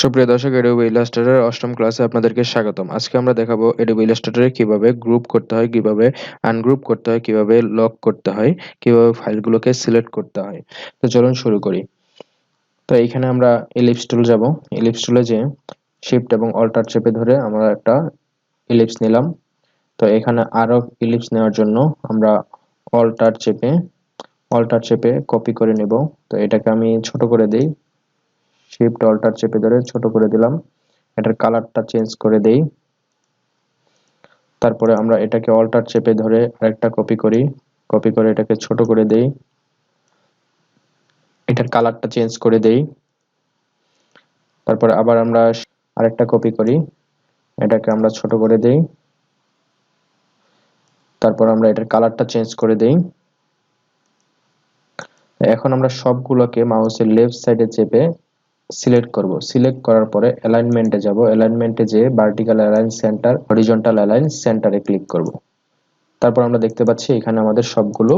সুপ্রিয় দর্শক, Adobe Illustrator অষ্টম ক্লাসে আপনাদেরকে স্বাগতম। আজকে আমরা দেখাবো Adobe Illustrator এ কিভাবে গ্রুপ করতে হয়, কিভাবে আনগ্রুপ করতে হয়, কিভাবে লক করতে হয়, কিভাবে ফাইলগুলোকে সিলেক্ট করতে হয়। তো চলুন শুরু করি। তো এইখানে আমরা ইলিপস টুল যাব। ইলিপস টুলে যেয়ে শিফট এবং অল্টার চেপে ধরে আমরা একটা ইলিপস নিলাম। তো এখানে আরো ইলিপস নেওয়ার জন্য আমরা অল্টার চেপে কপি করে নেব। তো এটাকে আমি ছোট করে দেই। শিফট অল্টার চেপে ধরে ছোট করে দিলাম। এটার কালারটা চেঞ্জ করে দেই। তারপরে আমরা এটাকে অল্টার চেপে ধরে আরেকটা কপি করে এটাকে ছোট করে দেই। এটার কালারটা চেঞ্জ করে দেই। তারপরে আবার আমরা আরেকটা কপি করি, এটাকে আমরা ছোট করে দেই। তারপর আমরা এটার কালারটা চেঞ্জ করে দেই। এখন আমরা সবগুলোকে মাউসের লেফট সাইডে চেপে সিলেক্ট করব। সিলেক্ট করার পরে অ্যালাইনমেন্টে যাব। অ্যালাইনমেন্টে যেয়ে vertical align centre, horizontal align সেন্টারে ক্লিক করব। তারপর আমরা দেখতে পাচ্ছি এখানে আমাদের সবগুলো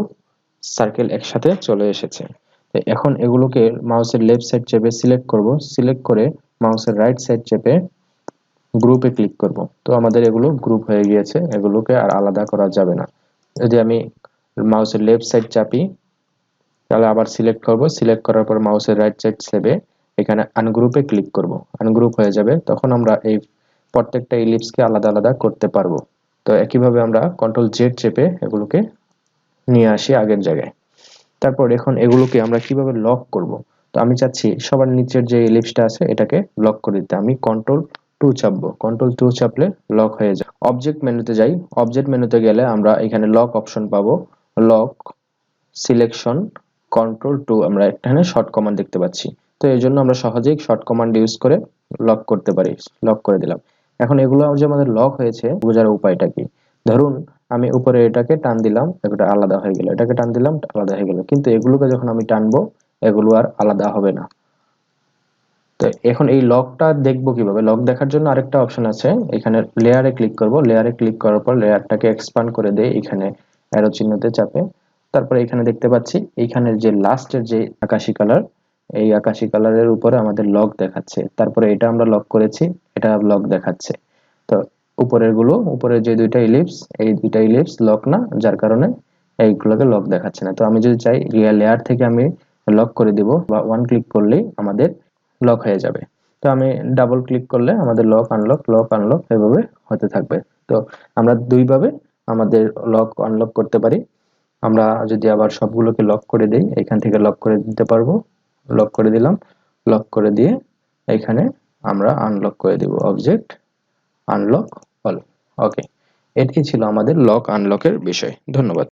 সার্কেল একসাথে চলে এসেছে। এখন এগুলোকে মাউসের লেফট সাইড চেপে সিলেক্ট করব। সিলেক্ট করে মাউসের রাইট সাইড চেপে গ্রুপে ক্লিক করব। তো আমাদের এগুলো গ্রুপ হয়ে গিয়েছে, এগুলোকে আর আলাদা করা যাবে না। যদি আমি মাউসের লেফট সাইড চাপি তাহলে আবার সিলেক্ট করব। সিলেক্ট করার পর মাউসের রাইট সাইড চেপে এখানে আনগ্রুপে ক্লিক করব। আনগ্রুপ হয়ে যাবে। তখন আমরা এই প্রত্যেকটা ইলিপসকে আলাদা আলাদা করতে পারবো। তো একইভাবে আমরা কন্ট্রোল জেড চেপে এগুলোকে নিয়ে আসি আগের জায়গায়। তারপর এখন এগুলোকে আমরা কিভাবে লক করব। তো আমি চাচ্ছি সবার নিচের যে ইলিপসটা আছে এটাকে লক করে দিতে। আমি কন্ট্রোল 2 চাপবো। কন্ট্রোল 2 চাপলে লক হয়ে যায়। অবজেক্ট মেনুতে যাই। অবজেক্ট মেনুতে গেলে আমরা এখানে লক অপশন পাবো। লক, সিলেকশন, কন্ট্রোল 2 আমরা এখানে শর্ট কমান্ড দেখতে পাচ্ছি। তো এই জন্য আমরা সহজেই শর্ট কমান্ড ইউজ করে লক করতে পারি। লক করে দিলাম। এখন এগুলো যে আমাদের লক হয়েছে বোঝার উপায়টা কি। ধরুন আমি উপরে এটাকে টান দিলাম, এটা আলাদা হয়ে গেল, এটাকে টান দিলাম আলাদা হয়ে গেল, কিন্তু এগুলোকে যখন আমি টানবো এগুলো আর আলাদা হবে না। তো এখন এই লকটা দেখবো কিভাবে। লক দেখার জন্য আরেকটা অপশন আছে, এখানে লেয়ারে ক্লিক করব। লেয়ারে ক্লিক করার পর লেয়ারটাকে এক্সপ্যান্ড করে দেই, এখানে অ্যারো চিহ্নতে চাপে। তারপরে এখানে দেখতে পাচ্ছি এইখানের যে লাস্টের যে আকাশী কালার, এই আকাশী কালারের উপরে আমাদের লক দেখাচ্ছে। তারপরে এটা আমরা লক করেছি, এটা লক দেখাচ্ছে। তো উপরের যে দুইটা ইলিপস, এই দুইটা ইলিপস লক না, যার কারণে এইগুলোকে লক দেখাচ্ছে না। তো আমি যদি চাই লেয়ার থেকে আমি লক করে দিব, বা ওয়ান ক্লিক করলেই আমাদের লক হয়ে যাবে। তো আমি ডাবল ক্লিক করলে আমাদের লক আনলক এভাবে হতে থাকবে। তো আমরা দুইভাবে আমাদের লক আনলক করতে পারি। আমরা যদি আবার সবগুলোকে লক করে দেই, এখান থেকে লক করে দিতে পারবো। লক করে দিলাম। লক করে দিয়ে এখানে আমরা আনলক করে দিব। Object unlock all. ওকে, এটাই ছিল আমাদের লক আনলকের বিষয়। ধন্যবাদ।